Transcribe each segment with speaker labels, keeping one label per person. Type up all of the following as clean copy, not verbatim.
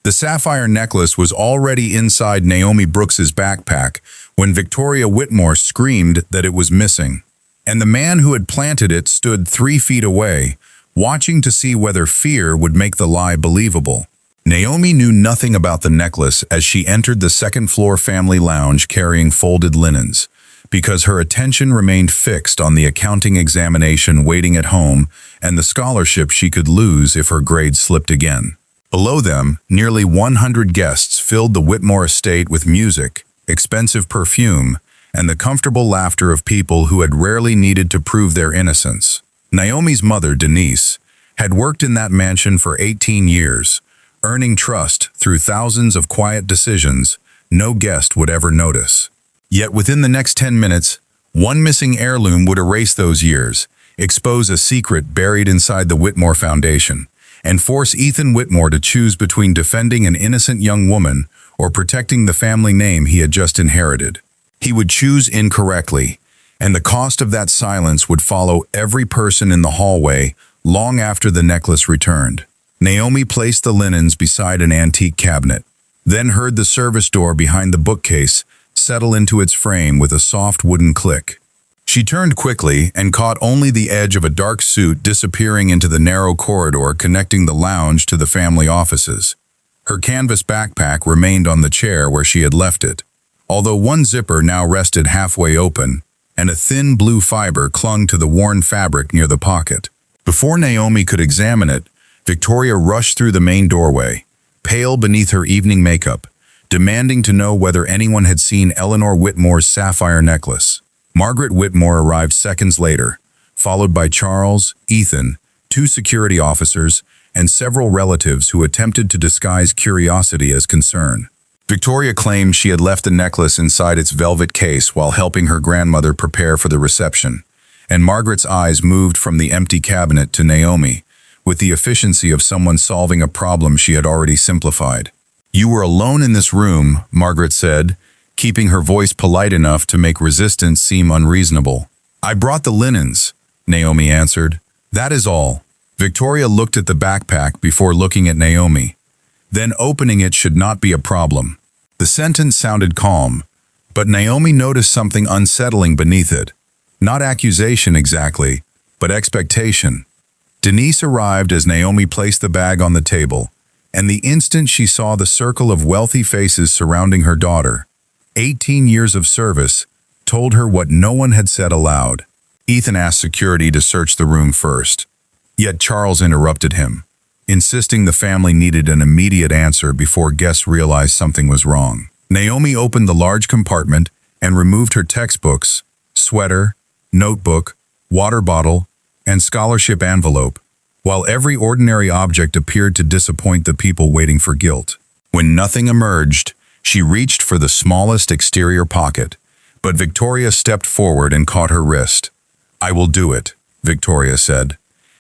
Speaker 1: The sapphire necklace was already inside Naomi Brooks's backpack when Victoria Whitmore screamed that it was missing. And the man who had planted it stood 3 feet away, watching to see whether fear would make the lie believable. Naomi knew nothing about the necklace as she entered the second-floor family lounge carrying folded linens, because her attention remained fixed on the accounting examination waiting at home and the scholarship she could lose if her grades slipped again. Below them, nearly 100 guests filled the Whitmore estate with music, expensive perfume, and the comfortable laughter of people who had rarely needed to prove their innocence. Naomi's mother, Denise, had worked in that mansion for 18 years, earning trust through thousands of quiet decisions no guest would ever notice. Yet within the next 10 minutes, one missing heirloom would erase those years, expose a secret buried inside the Whitmore Foundation, and force Ethan Whitmore to choose between defending an innocent young woman or protecting the family name he had just inherited. He would choose incorrectly, and the cost of that silence would follow every person in the hallway long after the necklace returned. Naomi placed the linens beside an antique cabinet, then heard the service door behind the bookcase settle into its frame with a soft wooden click. She turned quickly and caught only the edge of a dark suit disappearing into the narrow corridor connecting the lounge to the family offices. Her canvas backpack remained on the chair where she had left it, although one zipper now rested halfway open, and a thin blue fiber clung to the worn fabric near the pocket. Before Naomi could examine it, Victoria rushed through the main doorway, pale beneath her evening makeup, demanding to know whether anyone had seen Eleanor Whitmore's sapphire necklace. Margaret Whitmore arrived seconds later, followed by Charles, Ethan, 2 security officers, and several relatives who attempted to disguise curiosity as concern. Victoria claimed she had left the necklace inside its velvet case while helping her grandmother prepare for the reception, and Margaret's eyes moved from the empty cabinet to Naomi, with the efficiency of someone solving a problem she had already simplified. "You were alone in this room," Margaret said, keeping her voice polite enough to make resistance seem unreasonable. "I brought the linens," Naomi answered. "That is all." Victoria looked at the backpack before looking at Naomi. Then opening it should not be a problem. The sentence sounded calm, but Naomi noticed something unsettling beneath it. Not accusation exactly, but expectation. Denise arrived as Naomi placed the bag on the table, and the instant she saw the circle of wealthy faces surrounding her daughter, 18 years of service, told her what no one had said aloud. Ethan asked security to search the room first. Yet Charles interrupted him, insisting the family needed an immediate answer before guests realized something was wrong. Naomi opened the large compartment and removed her textbooks, sweater, notebook, water bottle, and scholarship envelope, while every ordinary object appeared to disappoint the people waiting for guilt. When nothing emerged, she reached for the smallest exterior pocket, but Victoria stepped forward and caught her wrist. "I will do it," Victoria said.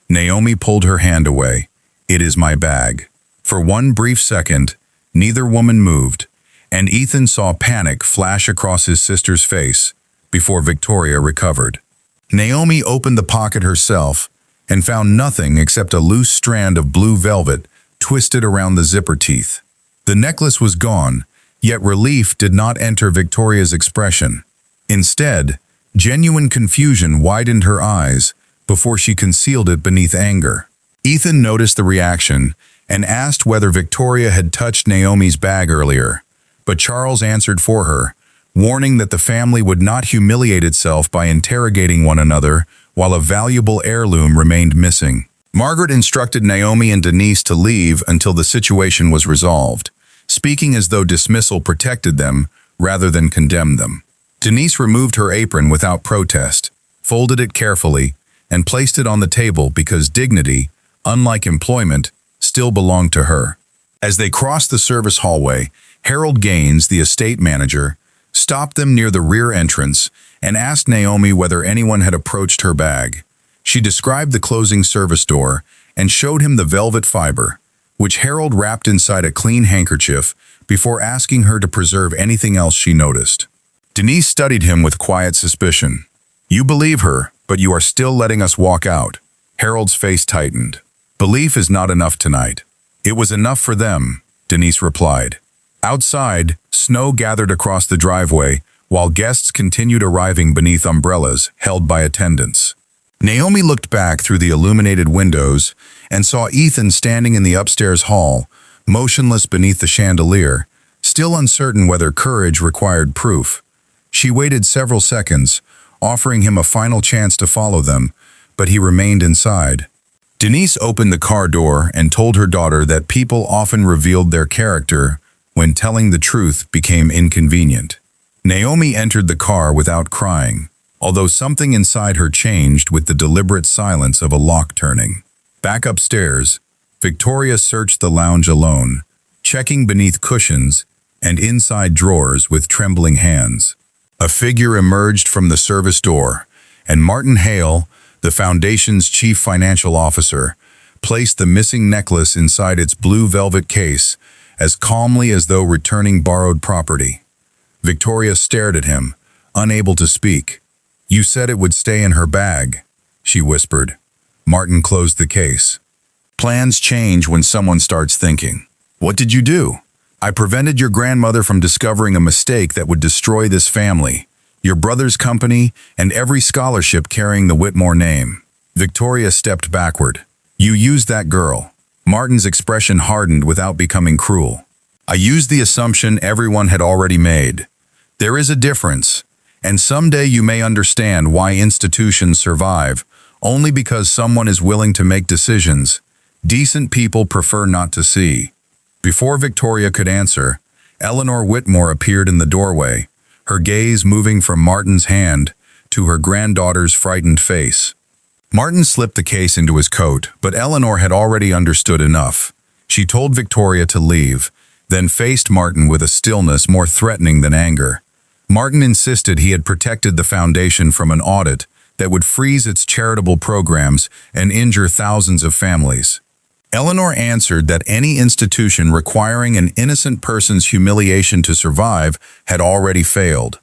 Speaker 1: Naomi pulled her hand away. "It is my bag." For one brief second, neither woman moved, and Ethan saw panic flash across his sister's face before Victoria recovered. Naomi opened the pocket herself and found nothing except a loose strand of blue velvet twisted around the zipper teeth. The necklace was gone, yet relief did not enter Victoria's expression. Instead, genuine confusion widened her eyes before she concealed it beneath anger. Ethan noticed the reaction and asked whether Victoria had touched Naomi's bag earlier, but Charles answered for her, warning that the family would not humiliate itself by interrogating one another while a valuable heirloom remained missing. Margaret instructed Naomi and Denise to leave until the situation was resolved, speaking as though dismissal protected them rather than condemned them. Denise removed her apron without protest, folded it carefully, and placed it on the table because dignity, unlike employment, still belonged to her. As they crossed the service hallway, Harold Gaines, the estate manager, stopped them near the rear entrance and asked Naomi whether anyone had approached her bag. She described the closing service door and showed him the velvet fiber, which Harold wrapped inside a clean handkerchief before asking her to preserve anything else she noticed. Denise studied him with quiet suspicion. "You believe her, but you are still letting us walk out." Harold's face tightened. "Belief is not enough tonight. It was enough for them. Denise replied. Outside, snow gathered across the driveway, while guests continued arriving beneath umbrellas held by attendants. Naomi looked back through the illuminated windows and saw Ethan standing in the upstairs hall, motionless beneath the chandelier, still uncertain whether courage required proof. She waited several seconds, offering him a final chance to follow them, but he remained inside. Denise opened the car door and told her daughter that people often revealed their character when telling the truth became inconvenient. Naomi entered the car without crying, although something inside her changed with the deliberate silence of a lock turning. Back upstairs, Victoria searched the lounge alone, checking beneath cushions and inside drawers with trembling hands. A figure emerged from the service door, and Martin Hale, the foundation's chief financial officer, placed the missing necklace inside its blue velvet case as calmly as though returning borrowed property. Victoria stared at him, unable to speak. "You said it would stay in her bag," she whispered. Martin closed the case. "Plans change when someone starts thinking. What did you do?" "I prevented your grandmother from discovering a mistake that would destroy this family, your brother's company, and every scholarship carrying the Whitmore name." Victoria stepped backward. "You used that girl." Martin's expression hardened without becoming cruel. "I used the assumption everyone had already made. There is a difference, and someday you may understand why institutions survive, only because someone is willing to make decisions decent people prefer not to see." Before Victoria could answer, Eleanor Whitmore appeared in the doorway, her gaze moving from Martin's hand to her granddaughter's frightened face. Martin slipped the case into his coat, but Eleanor had already understood enough. She told Victoria to leave, then faced Martin with a stillness more threatening than anger. Martin insisted he had protected the foundation from an audit that would freeze its charitable programs and injure thousands of families. Eleanor answered that any institution requiring an innocent person's humiliation to survive had already failed.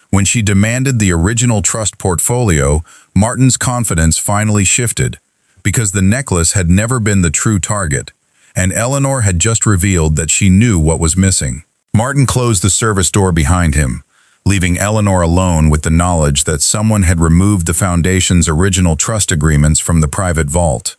Speaker 1: When she demanded the original trust portfolio, Martin's confidence finally shifted, because the necklace had never been the true target, and Eleanor had just revealed that she knew what was missing. Martin closed the service door behind him, leaving Eleanor alone with the knowledge that someone had removed the foundation's original trust agreements from the private vault.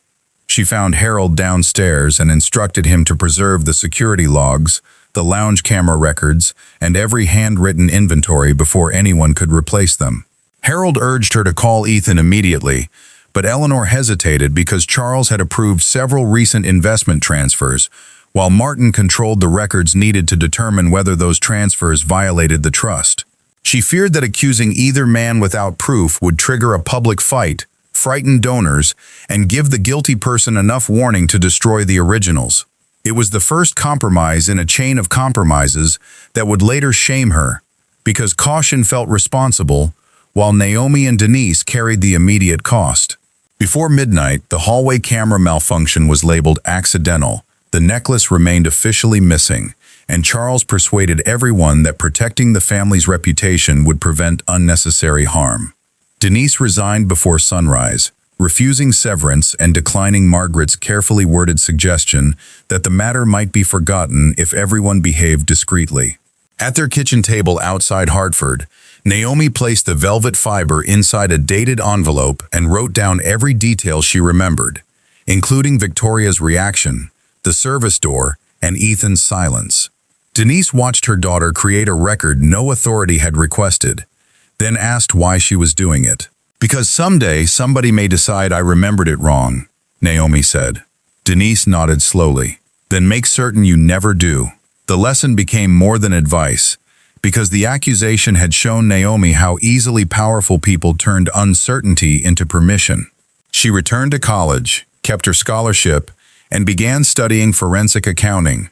Speaker 1: She found Harold downstairs and instructed him to preserve the security logs, the lounge camera records, and every handwritten inventory before anyone could replace them. Harold urged her to call Ethan immediately, but Eleanor hesitated because Charles had approved several recent investment transfers, while Martin controlled the records needed to determine whether those transfers violated the trust. She feared that accusing either man without proof would trigger a public fight, frighten donors, and give the guilty person enough warning to destroy the originals. It was the first compromise in a chain of compromises that would later shame her, because caution felt responsible, while Naomi and Denise carried the immediate cost. Before midnight, the hallway camera malfunction was labeled accidental. The necklace remained officially missing, and Charles persuaded everyone that protecting the family's reputation would prevent unnecessary harm. Denise resigned before sunrise, refusing severance and declining Margaret's carefully worded suggestion that the matter might be forgotten if everyone behaved discreetly. At their kitchen table outside Hartford, Naomi placed the velvet fiber inside a dated envelope and wrote down every detail she remembered, including Victoria's reaction, the service door, and Ethan's silence. Denise watched her daughter create a record no authority had requested, then asked why she was doing it. "Because someday somebody may decide I remembered it wrong," Naomi said. Denise nodded slowly. "Then make certain you never do." The lesson became more than advice, because the accusation had shown Naomi how easily powerful people turned uncertainty into permission. She returned to college, kept her scholarship, and began studying forensic accounting,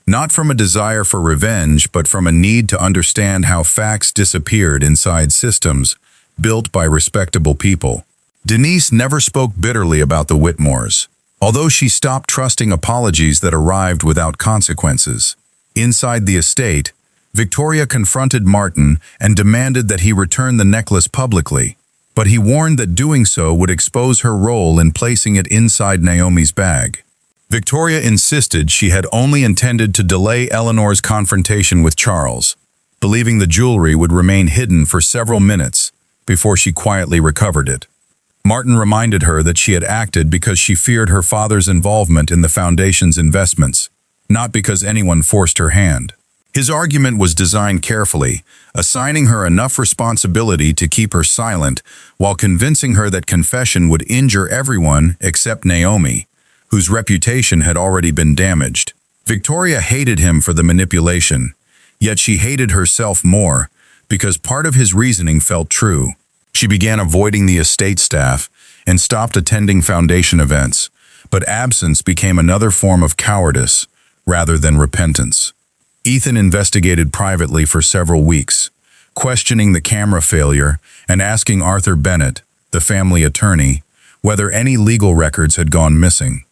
Speaker 1: not from a desire for revenge, but from a need to understand how facts disappeared inside systems built by respectable people. Denise never spoke bitterly about the Whitmores, although she stopped trusting apologies that arrived without consequences. Inside the estate, Victoria confronted Martin and demanded that he return the necklace publicly, but he warned that doing so would expose her role in placing it inside Naomi's bag. Victoria insisted she had only intended to delay Eleanor's confrontation with Charles, believing the jewelry would remain hidden for several minutes before she quietly recovered it. Martin reminded her that she had acted because she feared her father's involvement in the foundation's investments, not because anyone forced her hand. His argument was designed carefully, assigning her enough responsibility to keep her silent while convincing her that confession would injure everyone except Naomi, whose reputation had already been damaged. Victoria hated him for the manipulation, yet she hated herself more because part of his reasoning felt true. She began avoiding the estate staff and stopped attending foundation events, but absence became another form of cowardice rather than repentance. Ethan investigated privately for several weeks, questioning the camera failure and asking Arthur Bennett, the family attorney, whether any legal records had gone missing.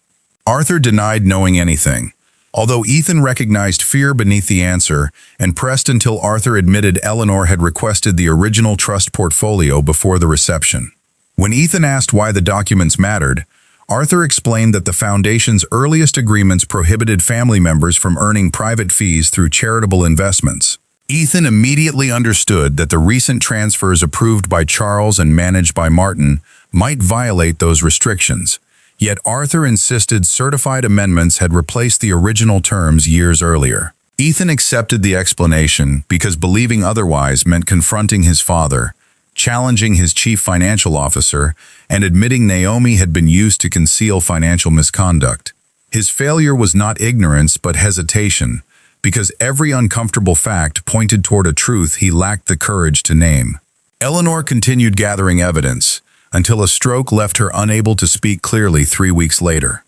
Speaker 1: Arthur denied knowing anything, although Ethan recognized fear beneath the answer and pressed until Arthur admitted Eleanor had requested the original trust portfolio before the reception. When Ethan asked why the documents mattered, Arthur explained that the foundation's earliest agreements prohibited family members from earning private fees through charitable investments. Ethan immediately understood that the recent transfers approved by Charles and managed by Martin might violate those restrictions, yet Arthur insisted certified amendments had replaced the original terms years earlier. Ethan accepted the explanation because believing otherwise meant confronting his father, challenging his chief financial officer, and admitting Naomi had been used to conceal financial misconduct. His failure was not ignorance but hesitation, because every uncomfortable fact pointed toward a truth he lacked the courage to name. Eleanor continued gathering evidence, until a stroke left her unable to speak clearly 3 weeks later.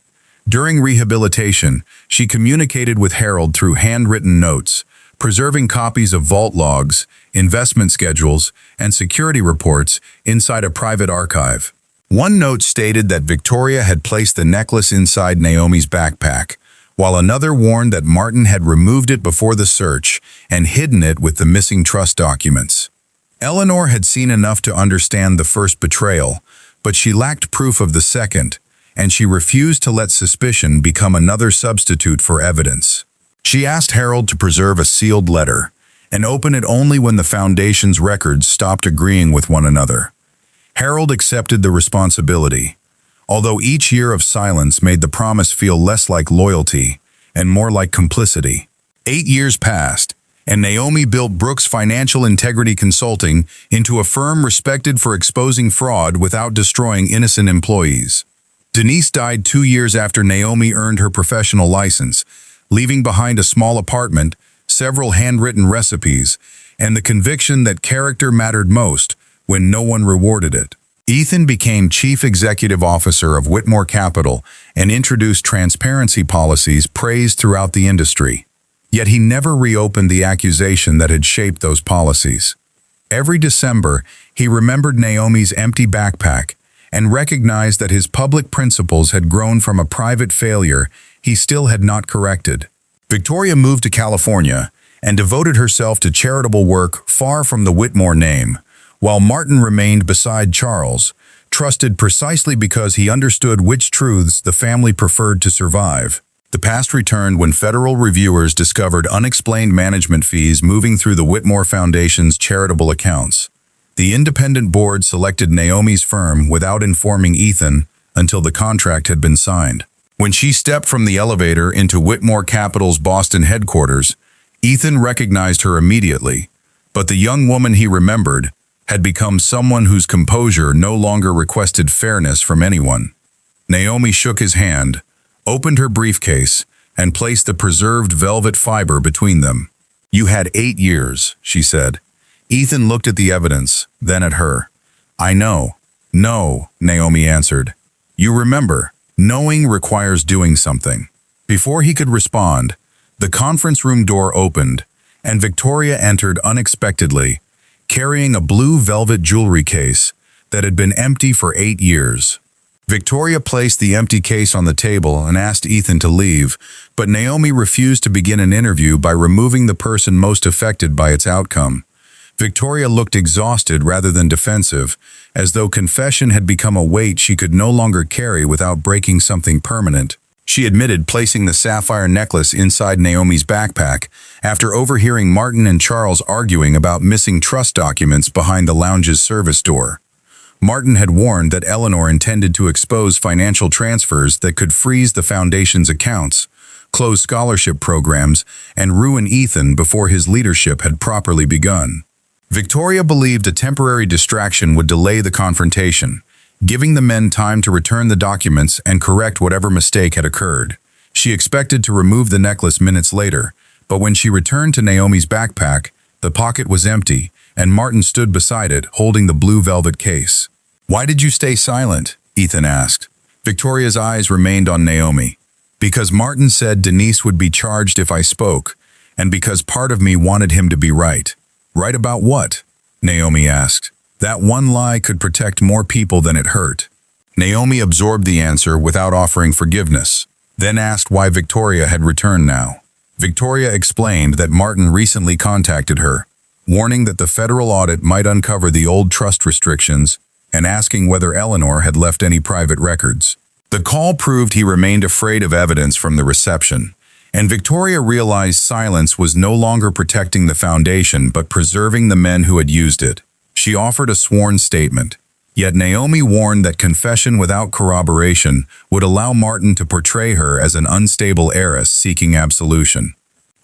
Speaker 1: During rehabilitation, she communicated with Harold through handwritten notes, preserving copies of vault logs, investment schedules, and security reports inside a private archive. One note stated that Victoria had placed the necklace inside Naomi's backpack, while another warned that Martin had removed it before the search and hidden it with the missing trust documents. Eleanor had seen enough to understand the first betrayal, but she lacked proof of the second, and she refused to let suspicion become another substitute for evidence. She asked Harold to preserve a sealed letter and open it only when the foundation's records stopped agreeing with one another. Harold accepted the responsibility, although each year of silence made the promise feel less like loyalty and more like complicity. 8 years passed, and Naomi built Brooks Financial Integrity Consulting into a firm respected for exposing fraud without destroying innocent employees. Denise died 2 years after Naomi earned her professional license, leaving behind a small apartment, several handwritten recipes, and the conviction that character mattered most when no one rewarded it. Ethan became chief executive officer of Whitmore Capital and introduced transparency policies praised throughout the industry. Yet he never reopened the accusation that had shaped those policies. Every December, he remembered Naomi's empty backpack and recognized that his public principles had grown from a private failure he still had not corrected. Victoria moved to California and devoted herself to charitable work far from the Whitmore name, while Martin remained beside Charles, trusted precisely because he understood which truths the family preferred to survive. The past returned when federal reviewers discovered unexplained management fees moving through the Whitmore Foundation's charitable accounts. The independent board selected Naomi's firm without informing Ethan until the contract had been signed. When she stepped from the elevator into Whitmore Capital's Boston headquarters, Ethan recognized her immediately, but the young woman he remembered had become someone whose composure no longer requested fairness from anyone. Naomi shook his hand, opened her briefcase, and placed the preserved velvet fiber between them. "You had 8 years," she said. Ethan looked at the evidence, then at her. "I know." "No," Naomi answered. "You remember, knowing requires doing something." Before he could respond, the conference room door opened, and Victoria entered unexpectedly, carrying a blue velvet jewelry case that had been empty for 8 years. Victoria placed the empty case on the table and asked Ethan to leave, but Naomi refused to begin an interview by removing the person most affected by its outcome. Victoria looked exhausted rather than defensive, as though confession had become a weight she could no longer carry without breaking something permanent. She admitted placing the sapphire necklace inside Naomi's backpack after overhearing Martin and Charles arguing about missing trust documents behind the lounge's service door. Martin had warned that Eleanor intended to expose financial transfers that could freeze the foundation's accounts, close scholarship programs, and ruin Ethan before his leadership had properly begun. Victoria believed a temporary distraction would delay the confrontation, giving the men time to return the documents and correct whatever mistake had occurred. She expected to remove the necklace minutes later, but when she returned to Naomi's backpack, the pocket was empty, and Martin stood beside it, holding the blue velvet case. "Why did you stay silent?" Ethan asked. Victoria's eyes remained on Naomi. "Because Martin said Denise would be charged if I spoke, and because part of me wanted him to be right." "Right about what?" Naomi asked. "That one lie could protect more people than it hurt." Naomi absorbed the answer without offering forgiveness, then asked why Victoria had returned now. Victoria explained that Martin recently contacted her, warning that the federal audit might uncover the old trust restrictions and asking whether Eleanor had left any private records. The call proved he remained afraid of evidence from the reception, and Victoria realized silence was no longer protecting the foundation but preserving the men who had used it. She offered a sworn statement, yet Naomi warned that confession without corroboration would allow Martin to portray her as an unstable heiress seeking absolution.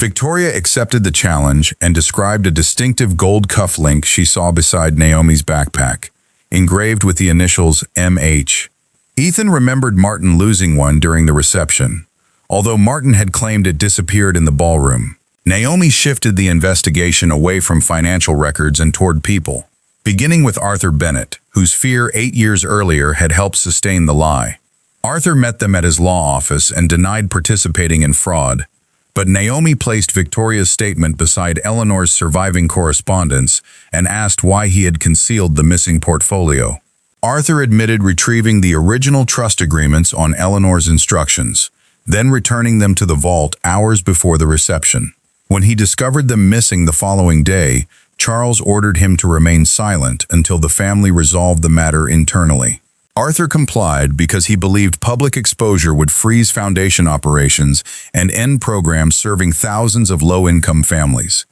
Speaker 1: Victoria accepted the challenge and described a distinctive gold cufflink she saw beside Naomi's backpack, engraved with the initials MH. Ethan remembered Martin losing one during the reception, although Martin had claimed it disappeared in the ballroom. Naomi shifted the investigation away from financial records and toward people, beginning with Arthur Bennett, whose fear 8 years earlier had helped sustain the lie. Arthur met them at his law office and denied participating in fraud, but Naomi placed Victoria's statement beside Eleanor's surviving correspondence and asked why he had concealed the missing portfolio. Arthur admitted retrieving the original trust agreements on Eleanor's instructions, then returning them to the vault hours before the reception. When he discovered them missing the following day, Charles ordered him to remain silent until the family resolved the matter internally. Arthur complied because he believed public exposure would freeze foundation operations and end programs serving thousands of low-income families.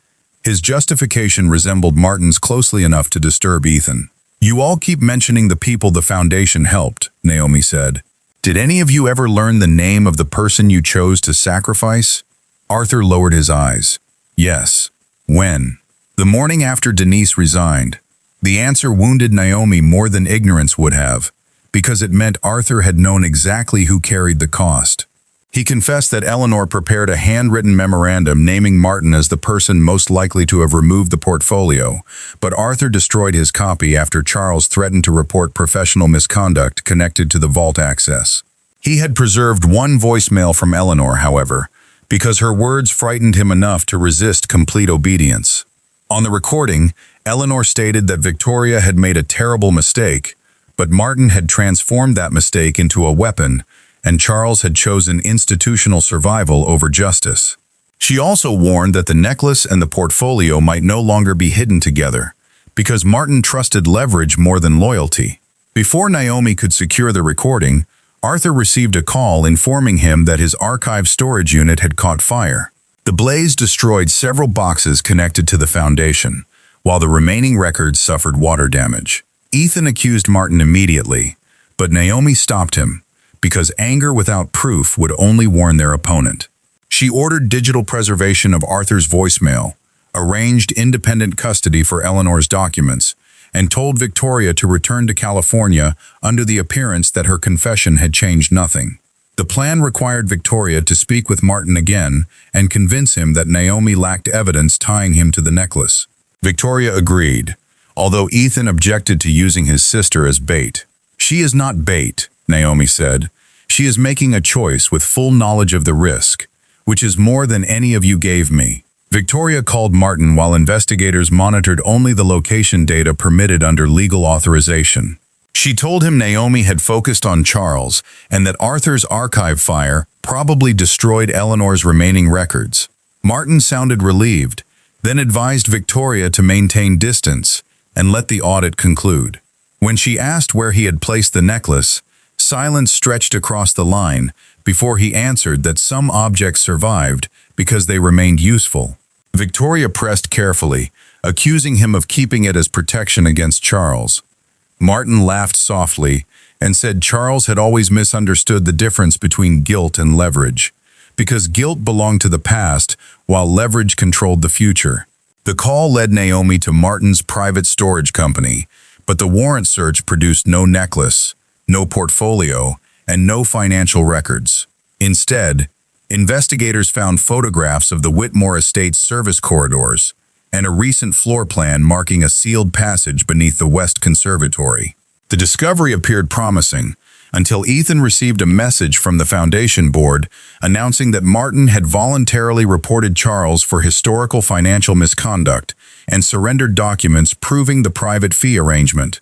Speaker 1: His justification resembled Martin's closely enough to disturb Ethan. "You all keep mentioning the people the foundation helped," Naomi said. "Did any of you ever learn the name of the person you chose to sacrifice?" Arthur lowered his eyes. "Yes." "When?" "The morning after Denise resigned." The answer wounded Naomi more than ignorance would have, because it meant Arthur had known exactly who carried the cost. He confessed that Eleanor prepared a handwritten memorandum naming Martin as the person most likely to have removed the portfolio, but Arthur destroyed his copy after Charles threatened to report professional misconduct connected to the vault access. He had preserved one voicemail from Eleanor, however, because her words frightened him enough to resist complete obedience. On the recording, Eleanor stated that Victoria had made a terrible mistake, but Martin had transformed that mistake into a weapon, and Charles had chosen institutional survival over justice. She also warned that the necklace and the portfolio might no longer be hidden together, because Martin trusted leverage more than loyalty. Before Naomi could secure the recording, Arthur received a call informing him that his archive storage unit had caught fire. The blaze destroyed several boxes connected to the foundation, while the remaining records suffered water damage. Ethan accused Martin immediately, but Naomi stopped him, because anger without proof would only warn their opponent. She ordered digital preservation of Arthur's voicemail, arranged independent custody for Eleanor's documents, and told Victoria to return to California under the appearance that her confession had changed nothing. The plan required Victoria to speak with Martin again and convince him that Naomi lacked evidence tying him to the necklace. Victoria agreed, although Ethan objected to using his sister as bait. "She is not bait," Naomi said. "She is making a choice with full knowledge of the risk, which is more than any of you gave me." Victoria called Martin while investigators monitored only the location data permitted under legal authorization. She told him Naomi had focused on Charles and that Arthur's archive fire probably destroyed Eleanor's remaining records. Martin sounded relieved, then advised Victoria to maintain distance and let the audit conclude. When she asked where he had placed the necklace, silence stretched across the line, before he answered that some objects survived because they remained useful. Victoria pressed carefully, accusing him of keeping it as protection against Charles. Martin laughed softly and said Charles had always misunderstood the difference between guilt and leverage, because guilt belonged to the past while leverage controlled the future. The call led Naomi to Martin's private storage company, but the warrant search produced no necklace, no portfolio, and no financial records. Instead, investigators found photographs of the Whitmore estate's service corridors and a recent floor plan marking a sealed passage beneath the West Conservatory. The discovery appeared promising until Ethan received a message from the foundation board announcing that Martin had voluntarily reported Charles for historical financial misconduct and surrendered documents proving the private fee arrangement.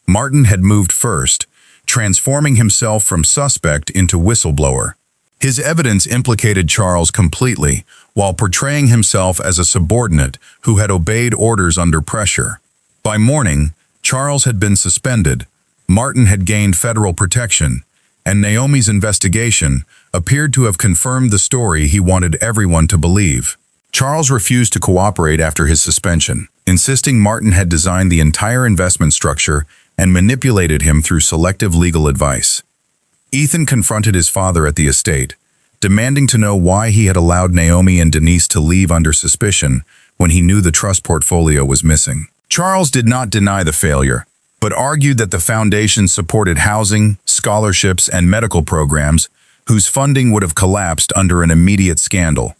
Speaker 1: Martin had moved first, transforming himself from suspect into whistleblower. His evidence implicated Charles completely, while portraying himself as a subordinate who had obeyed orders under pressure. By morning, Charles had been suspended, Martin had gained federal protection, and Naomi's investigation appeared to have confirmed the story he wanted everyone to believe. Charles refused to cooperate after his suspension, insisting Martin had designed the entire investment structure and manipulated him through selective legal advice. Ethan confronted his father at the estate, demanding to know why he had allowed Naomi and Denise to leave under suspicion when he knew the trust portfolio was missing. Charles did not deny the failure, but argued that the foundation supported housing, scholarships, and medical programs whose funding would have collapsed under an immediate scandal.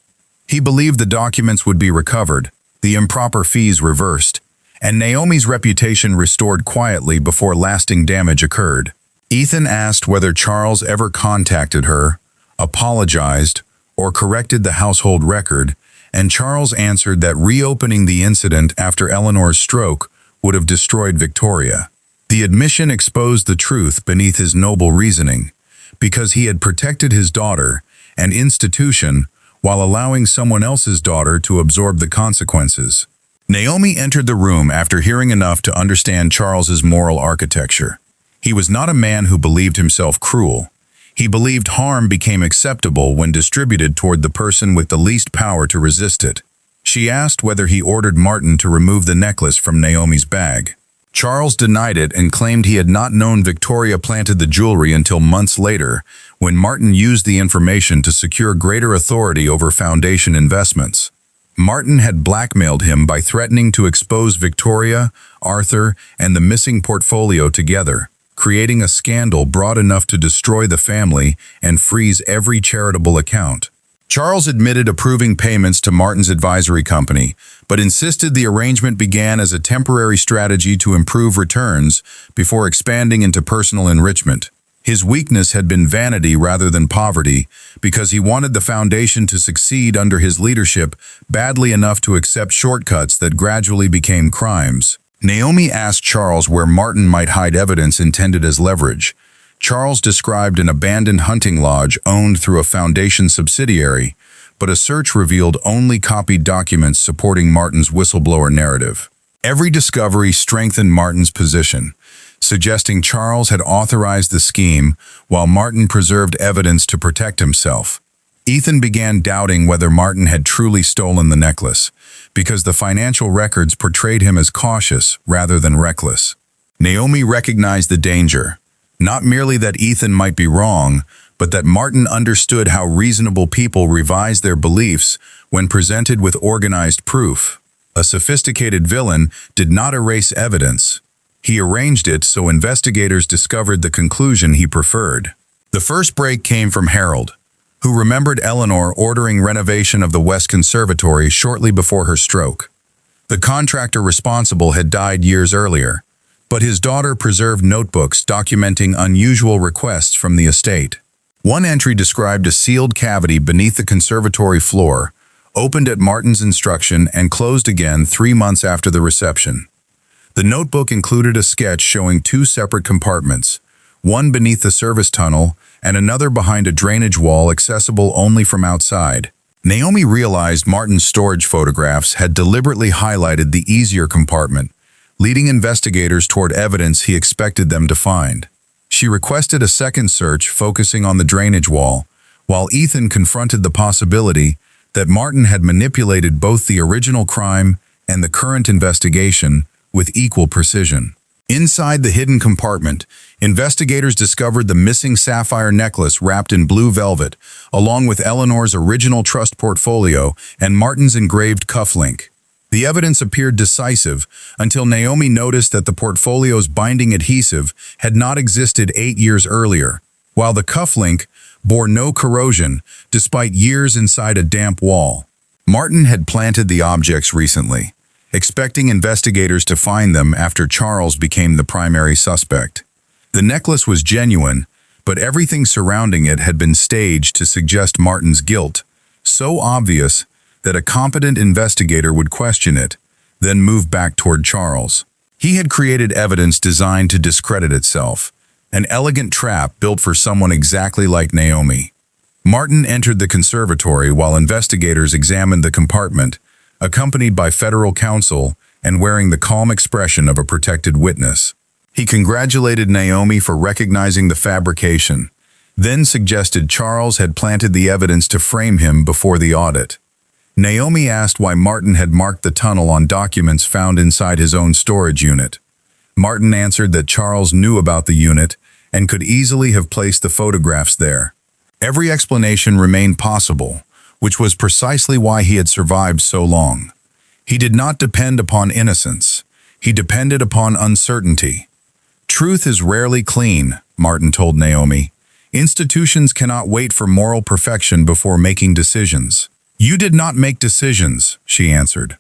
Speaker 1: He believed the documents would be recovered, the improper fees reversed, and Naomi's reputation restored quietly before lasting damage occurred. Ethan asked whether Charles ever contacted her, apologized, or corrected the household record, and Charles answered that reopening the incident after Eleanor's stroke would have destroyed Victoria. The admission exposed the truth beneath his noble reasoning, because he had protected his daughter and institution while allowing someone else's daughter to absorb the consequences. Naomi entered the room after hearing enough to understand Charles's moral architecture. He was not a man who believed himself cruel. He believed harm became acceptable when distributed toward the person with the least power to resist it. She asked whether he ordered Martin to remove the necklace from Naomi's bag. Charles denied it and claimed he had not known Victoria planted the jewelry until months later, when Martin used the information to secure greater authority over foundation investments. Martin had blackmailed him by threatening to expose Victoria, Arthur, and the missing portfolio together, creating a scandal broad enough to destroy the family and freeze every charitable account. Charles admitted approving payments to Martin's advisory company, but insisted the arrangement began as a temporary strategy to improve returns before expanding into personal enrichment. His weakness had been vanity rather than poverty, because he wanted the foundation to succeed under his leadership badly enough to accept shortcuts that gradually became crimes. Naomi asked Charles where Martin might hide evidence intended as leverage. Charles described an abandoned hunting lodge owned through a foundation subsidiary, but a search revealed only copied documents supporting Martin's whistleblower narrative. Every discovery strengthened Martin's position, suggesting Charles had authorized the scheme while Martin preserved evidence to protect himself. Ethan began doubting whether Martin had truly stolen the necklace, because the financial records portrayed him as cautious rather than reckless. Naomi recognized the danger, not merely that Ethan might be wrong, but that Martin understood how reasonable people revise their beliefs when presented with organized proof. A sophisticated villain did not erase evidence. He arranged it so investigators discovered the conclusion he preferred. The first break came from Harold, who remembered Eleanor ordering renovation of the West Conservatory shortly before her stroke. The contractor responsible had died years earlier, but his daughter preserved notebooks documenting unusual requests from the estate. One entry described a sealed cavity beneath the conservatory floor, opened at Martin's instruction and closed again 3 months after the reception. The notebook included a sketch showing 2 separate compartments, one beneath the service tunnel and another behind a drainage wall accessible only from outside. Naomi realized Martin's storage photographs had deliberately highlighted the easier compartment, leading investigators toward evidence he expected them to find. She requested a second search focusing on the drainage wall, while Ethan confronted the possibility that Martin had manipulated both the original crime and the current investigation with equal precision. Inside the hidden compartment, investigators discovered the missing sapphire necklace wrapped in blue velvet, along with Eleanor's original trust portfolio and Martin's engraved cufflink. The evidence appeared decisive until Naomi noticed that the portfolio's binding adhesive had not existed 8 years earlier, while the cufflink bore no corrosion despite years inside a damp wall. Martin had planted the objects recently, expecting investigators to find them after Charles became the primary suspect. The necklace was genuine, but everything surrounding it had been staged to suggest Martin's guilt, so obvious that a competent investigator would question it, then move back toward Charles. He had created evidence designed to discredit itself, an elegant trap built for someone exactly like Naomi. Martin entered the conservatory while investigators examined the compartment, accompanied by federal counsel and wearing the calm expression of a protected witness. He congratulated Naomi for recognizing the fabrication, then suggested Charles had planted the evidence to frame him before the audit. Naomi asked why Martin had marked the tunnel on documents found inside his own storage unit. Martin answered that Charles knew about the unit and could easily have placed the photographs there. Every explanation remained possible, which was precisely why he had survived so long. He did not depend upon innocence. He depended upon uncertainty. Truth is rarely clean, Martin told Naomi. Institutions cannot wait for moral perfection before making decisions. You did not make decisions, she answered.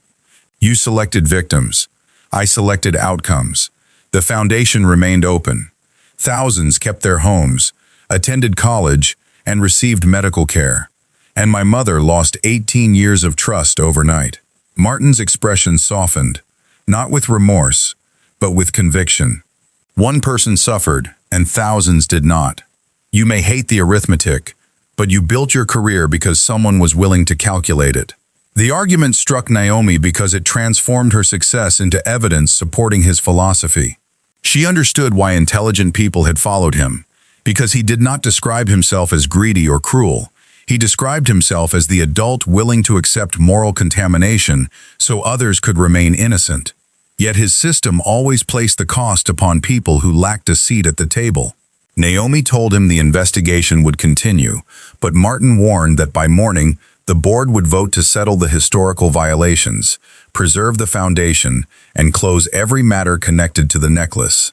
Speaker 1: You selected victims. I selected outcomes. The foundation remained open. Thousands kept their homes, attended college, and received medical care. And my mother lost 18 years of trust overnight. Martin's expression softened, not with remorse, but with conviction. One person suffered, and thousands did not. You may hate the arithmetic, but you built your career because someone was willing to calculate it. The argument struck Naomi because it transformed her success into evidence supporting his philosophy. She understood why intelligent people had followed him, because he did not describe himself as greedy or cruel. He described himself as the adult willing to accept moral contamination so others could remain innocent. Yet his system always placed the cost upon people who lacked a seat at the table. Naomi told him the investigation would continue, but Martin warned that by morning, the board would vote to settle the historical violations, preserve the foundation, and close every matter connected to the necklace.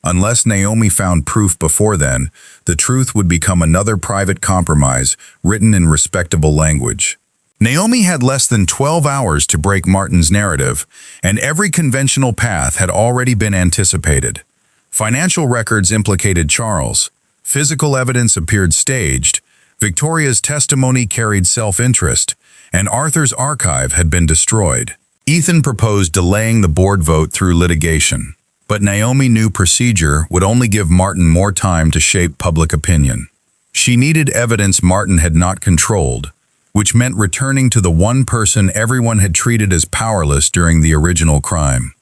Speaker 1: Unless Naomi found proof before then, the truth would become another private compromise written in respectable language. Naomi had less than 12 hours to break Martin's narrative, and every conventional path had already been anticipated. Financial records implicated Charles. Physical evidence appeared staged. Victoria's testimony carried self-interest, and Arthur's archive had been destroyed. Ethan proposed delaying the board vote through litigation. But Naomi knew procedure would only give Martin more time to shape public opinion. She needed evidence Martin had not controlled, which meant returning to the one person everyone had treated as powerless during the original crime.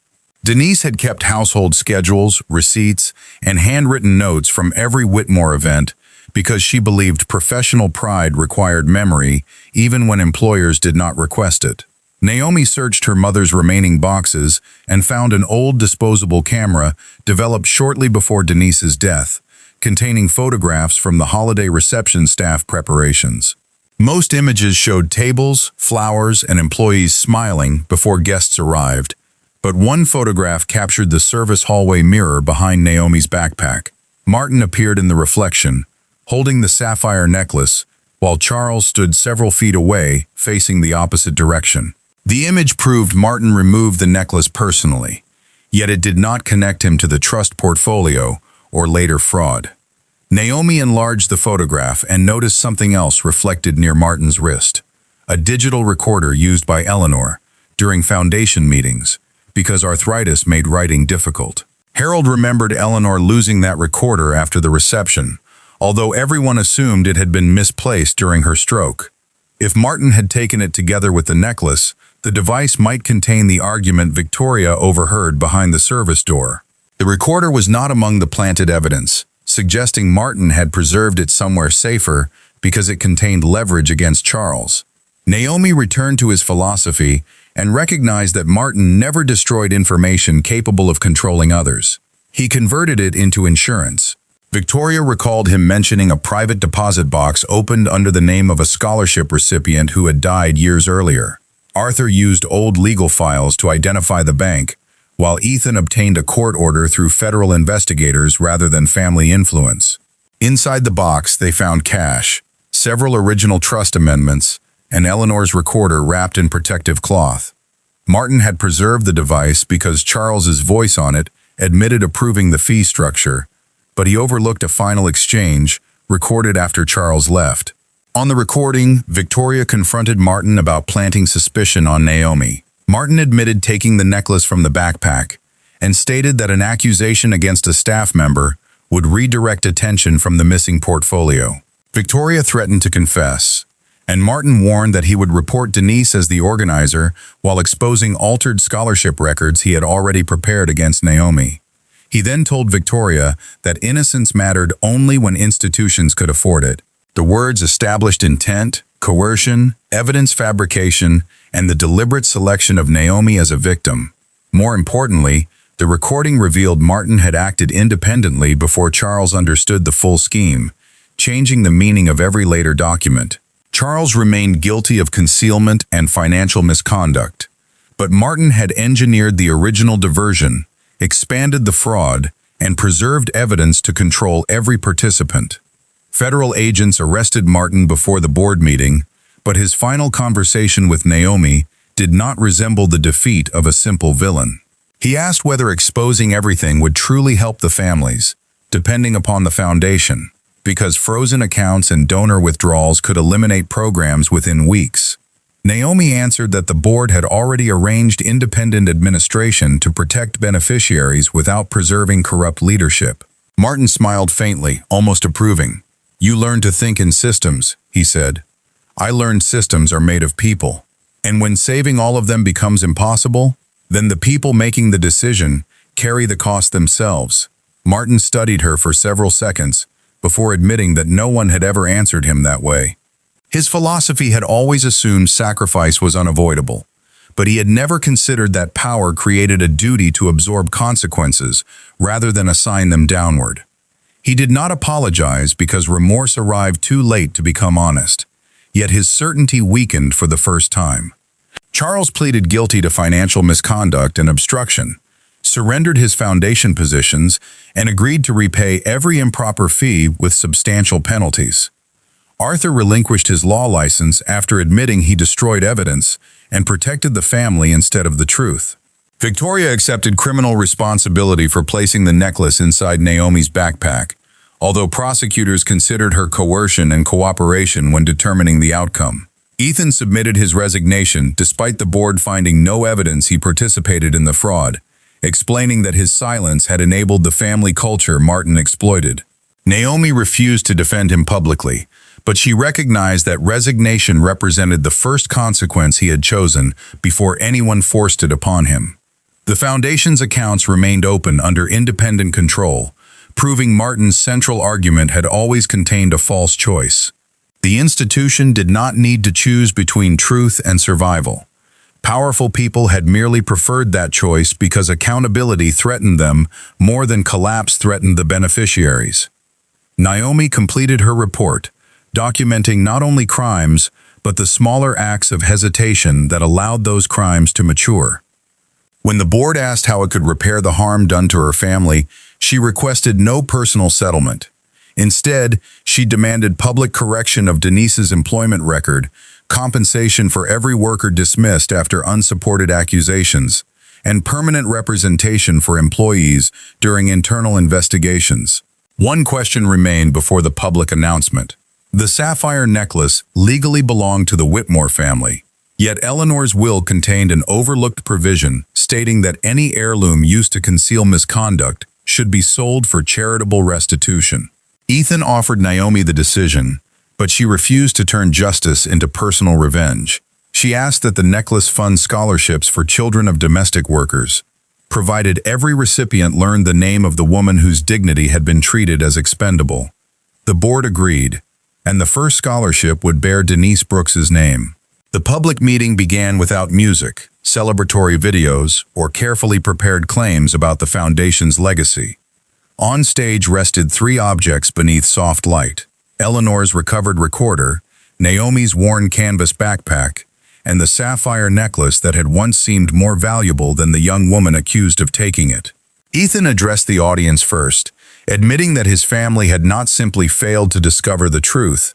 Speaker 1: Denise had kept household schedules, receipts, and handwritten notes from every Whitmore event because she believed professional pride required memory even when employers did not request it. Naomi searched her mother's remaining boxes and found an old disposable camera developed shortly before Denise's death, containing photographs from the holiday reception staff preparations. Most images showed tables, flowers, and employees smiling before guests arrived, but one photograph captured the service hallway mirror behind Naomi's backpack. Martin appeared in the reflection, holding the sapphire necklace, while Charles stood several feet away, facing the opposite direction. The image proved Martin removed the necklace personally, yet it did not connect him to the trust portfolio or later fraud. Naomi enlarged the photograph and noticed something else reflected near Martin's wrist, a digital recorder used by Eleanor during foundation meetings because arthritis made writing difficult. Harold remembered Eleanor losing that recorder after the reception, although everyone assumed it had been misplaced during her stroke. If Martin had taken it together with the necklace, the device might contain the argument Victoria overheard behind the service door. The recorder was not among the planted evidence, suggesting Martin had preserved it somewhere safer because it contained leverage against Charles. Naomi returned to his philosophy and recognized that Martin never destroyed information capable of controlling others. He converted it into insurance. Victoria recalled him mentioning a private deposit box opened under the name of a scholarship recipient who had died years earlier. Arthur used old legal files to identify the bank, while Ethan obtained a court order through federal investigators rather than family influence. Inside the box, they found cash, several original trust amendments, and Eleanor's recorder wrapped in protective cloth. Martin had preserved the device because Charles's voice on it admitted approving the fee structure, but he overlooked a final exchange recorded after Charles left. On the recording, Victoria confronted Martin about planting suspicion on Naomi. Martin admitted taking the necklace from the backpack and stated that an accusation against a staff member would redirect attention from the missing portfolio. Victoria threatened to confess, and Martin warned that he would report Denise as the organizer while exposing altered scholarship records he had already prepared against Naomi. He then told Victoria that innocence mattered only when institutions could afford it. The words established intent, coercion, evidence fabrication, and the deliberate selection of Naomi as a victim. More importantly, the recording revealed Martin had acted independently before Charles understood the full scheme, changing the meaning of every later document. Charles remained guilty of concealment and financial misconduct, but Martin had engineered the original diversion, expanded the fraud, and preserved evidence to control every participant. Federal agents arrested Martin before the board meeting, but his final conversation with Naomi did not resemble the defeat of a simple villain. He asked whether exposing everything would truly help the families, depending upon the foundation, because frozen accounts and donor withdrawals could eliminate programs within weeks. Naomi answered that the board had already arranged independent administration to protect beneficiaries without preserving corrupt leadership. Martin smiled faintly, almost approving. "You learn to think in systems," he said. "I learned systems are made of people. And when saving all of them becomes impossible, then the people making the decision carry the cost themselves." Martin studied her for several seconds before admitting that no one had ever answered him that way. His philosophy had always assumed sacrifice was unavoidable, but he had never considered that power created a duty to absorb consequences rather than assign them downward. He did not apologize because remorse arrived too late to become honest, yet his certainty weakened for the first time. Charles pleaded guilty to financial misconduct and obstruction, surrendered his foundation positions, and agreed to repay every improper fee with substantial penalties. Arthur relinquished his law license after admitting he destroyed evidence and protected the family instead of the truth. Victoria accepted criminal responsibility for placing the necklace inside Naomi's backpack, although prosecutors considered her coercion and cooperation when determining the outcome. Ethan submitted his resignation despite the board finding no evidence he participated in the fraud, explaining that his silence had enabled the family culture Martin exploited. Naomi refused to defend him publicly, but she recognized that resignation represented the first consequence he had chosen before anyone forced it upon him. The foundation's accounts remained open under independent control, proving Martin's central argument had always contained a false choice. The institution did not need to choose between truth and survival. Powerful people had merely preferred that choice because accountability threatened them more than collapse threatened the beneficiaries. Naomi completed her report, documenting not only crimes, but the smaller acts of hesitation that allowed those crimes to mature. When the board asked how it could repair the harm done to her family, she requested no personal settlement. Instead, she demanded public correction of Denise's employment record, compensation for every worker dismissed after unsupported accusations, and permanent representation for employees during internal investigations. One question remained before the public announcement. The sapphire necklace legally belonged to the Whitmore family, yet Eleanor's will contained an overlooked provision stating that any heirloom used to conceal misconduct should be sold for charitable restitution. Ethan offered Naomi the decision, but she refused to turn justice into personal revenge. She asked that the necklace fund scholarships for children of domestic workers, provided every recipient learned the name of the woman whose dignity had been treated as expendable. The board agreed, and the first scholarship would bear Denise Brooks's name. The public meeting began without music, celebratory videos, or carefully prepared claims about the foundation's legacy. On stage rested three objects beneath soft light: Eleanor's recovered recorder, Naomi's worn canvas backpack, and the sapphire necklace that had once seemed more valuable than the young woman accused of taking it. Ethan addressed the audience first, admitting that his family had not simply failed to discover the truth.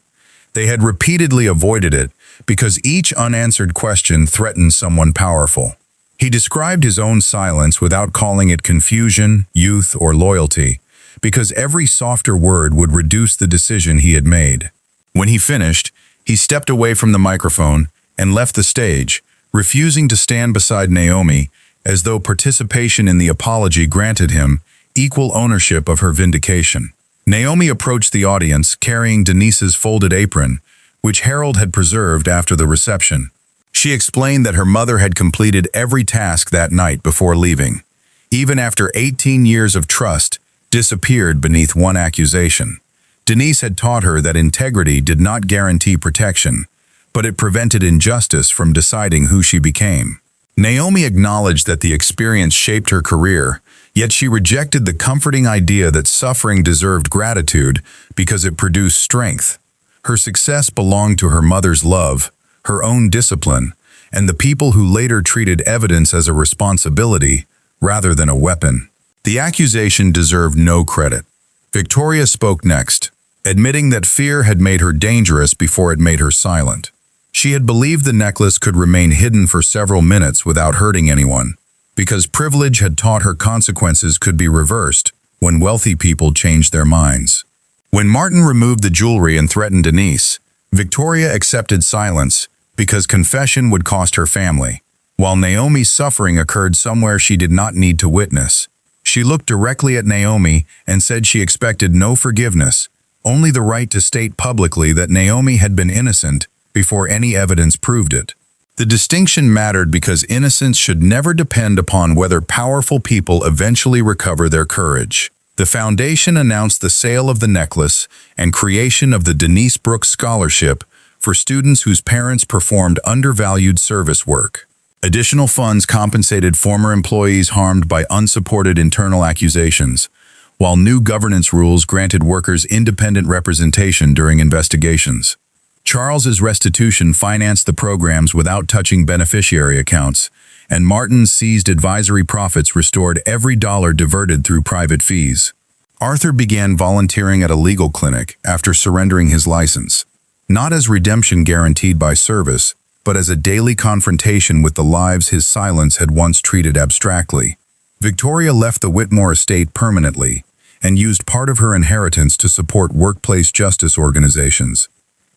Speaker 1: They had repeatedly avoided it because each unanswered question threatened someone powerful. He described his own silence without calling it confusion, youth, or loyalty, because every softer word would reduce the decision he had made. When he finished, he stepped away from the microphone and left the stage, refusing to stand beside Naomi, as though participation in the apology granted him equal ownership of her vindication. Naomi approached the audience carrying Denise's folded apron, which Harold had preserved after the reception. She explained that her mother had completed every task that night before leaving, even after 18 years of trust disappeared beneath one accusation. Denise had taught her that integrity did not guarantee protection, but it prevented injustice from deciding who she became. Naomi acknowledged that the experience shaped her career, yet she rejected the comforting idea that suffering deserved gratitude because it produced strength. Her success belonged to her mother's love, her own discipline, and the people who later treated evidence as a responsibility rather than a weapon. The accusation deserved no credit. Victoria spoke next, admitting that fear had made her dangerous before it made her silent. She had believed the necklace could remain hidden for several minutes without hurting anyone, because privilege had taught her consequences could be reversed when wealthy people changed their minds. When Martin removed the jewelry and threatened Denise, Victoria accepted silence because confession would cost her family, while Naomi's suffering occurred somewhere she did not need to witness. She looked directly at Naomi and said she expected no forgiveness, only the right to state publicly that Naomi had been innocent before any evidence proved it. The distinction mattered because innocence should never depend upon whether powerful people eventually recover their courage. The foundation announced the sale of the necklace and creation of the Denise Brooks Scholarship for students whose parents performed undervalued service work. Additional funds compensated former employees harmed by unsupported internal accusations, while new governance rules granted workers independent representation during investigations. Charles's restitution financed the programs without touching beneficiary accounts, and Martin's seized advisory profits restored every dollar diverted through private fees. Arthur began volunteering at a legal clinic after surrendering his license, not as redemption guaranteed by service, but as a daily confrontation with the lives his silence had once treated abstractly. Victoria left the Whitmore estate permanently and used part of her inheritance to support workplace justice organizations,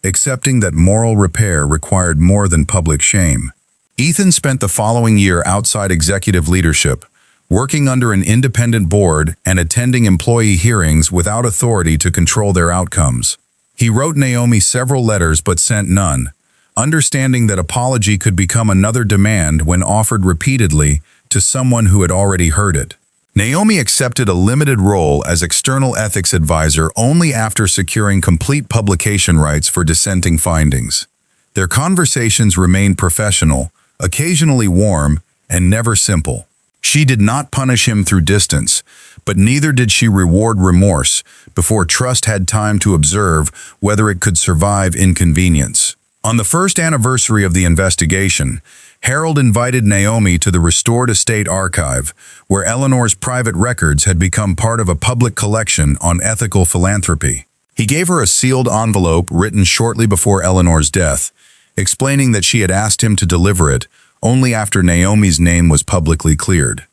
Speaker 1: accepting that moral repair required more than public shame. Ethan spent the following year outside executive leadership, working under an independent board and attending employee hearings without authority to control their outcomes. He wrote Naomi several letters but sent none, understanding that apology could become another demand when offered repeatedly to someone who had already heard it. Naomi accepted a limited role as external ethics advisor only after securing complete publication rights for dissenting findings. Their conversations remained professional, occasionally warm, and never simple. She did not punish him through distance, but neither did she reward remorse before trust had time to observe whether it could survive inconvenience. On the first anniversary of the investigation, Harold invited Naomi to the restored estate archive, where Eleanor's private records had become part of a public collection on ethical philanthropy. He gave her a sealed envelope written shortly before Eleanor's death, explaining that she had asked him to deliver it only after Naomi's name was publicly cleared.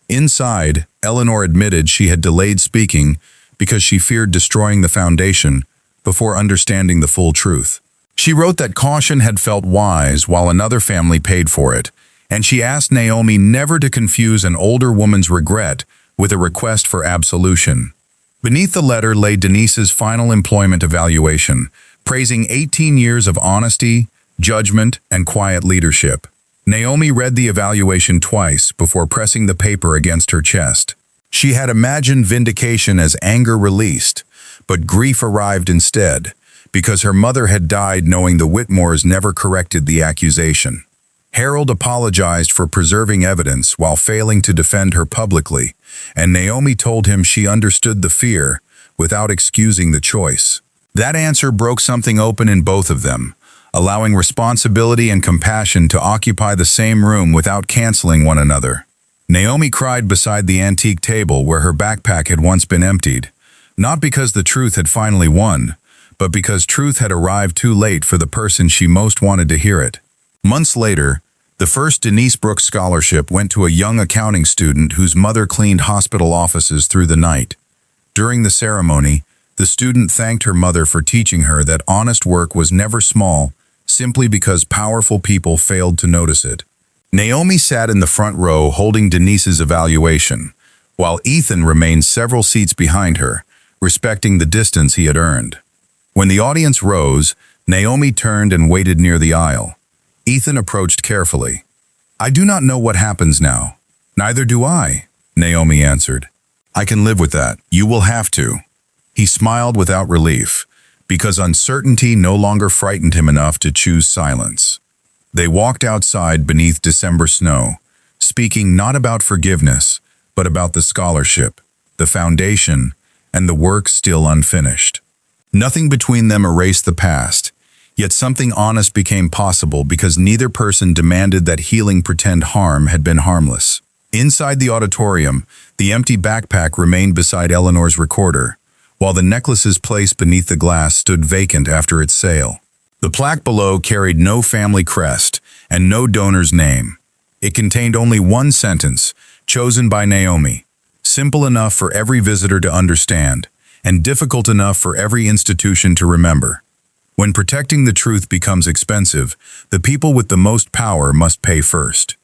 Speaker 1: Inside, Eleanor admitted she had delayed speaking because she feared destroying the foundation before understanding the full truth. She wrote that caution had felt wise while another family paid for it, and she asked Naomi never to confuse an older woman's regret with a request for absolution. Beneath the letter lay Denise's final employment evaluation, praising 18 years of honesty, judgment, and quiet leadership. Naomi read the evaluation twice before pressing the paper against her chest. She had imagined vindication as anger released, but grief arrived instead, because her mother had died knowing the Whitmores never corrected the accusation. Harold apologized for preserving evidence while failing to defend her publicly, and Naomi told him she understood the fear without excusing the choice. That answer broke something open in both of them, allowing responsibility and compassion to occupy the same room without canceling one another. Naomi cried beside the antique table where her backpack had once been emptied, not because the truth had finally won, but because truth had arrived too late for the person she most wanted to hear it. Months later, the first Denise Brooks scholarship went to a young accounting student whose mother cleaned hospital offices through the night. During the ceremony, the student thanked her mother for teaching her that honest work was never small, simply because powerful people failed to notice it. Naomi sat in the front row holding Denise's evaluation, while Ethan remained several seats behind her, respecting the distance he had earned. When the audience rose, Naomi turned and waited near the aisle. Ethan approached carefully. "I do not know what happens now." "Neither do I," Naomi answered. "I can live with that. You will have to." He smiled without relief, because uncertainty no longer frightened him enough to choose silence. They walked outside beneath December snow, speaking not about forgiveness, but about the scholarship, the foundation, and the work still unfinished. Nothing between them erased the past, yet something honest became possible because neither person demanded that healing pretend harm had been harmless. Inside the auditorium, the empty backpack remained beside Eleanor's recorder, while the necklaces placed beneath the glass stood vacant after its sale. The plaque below carried no family crest and no donor's name. It contained only one sentence, chosen by Naomi, simple enough for every visitor to understand, and difficult enough for every institution to remember. When protecting the truth becomes expensive, the people with the most power must pay first.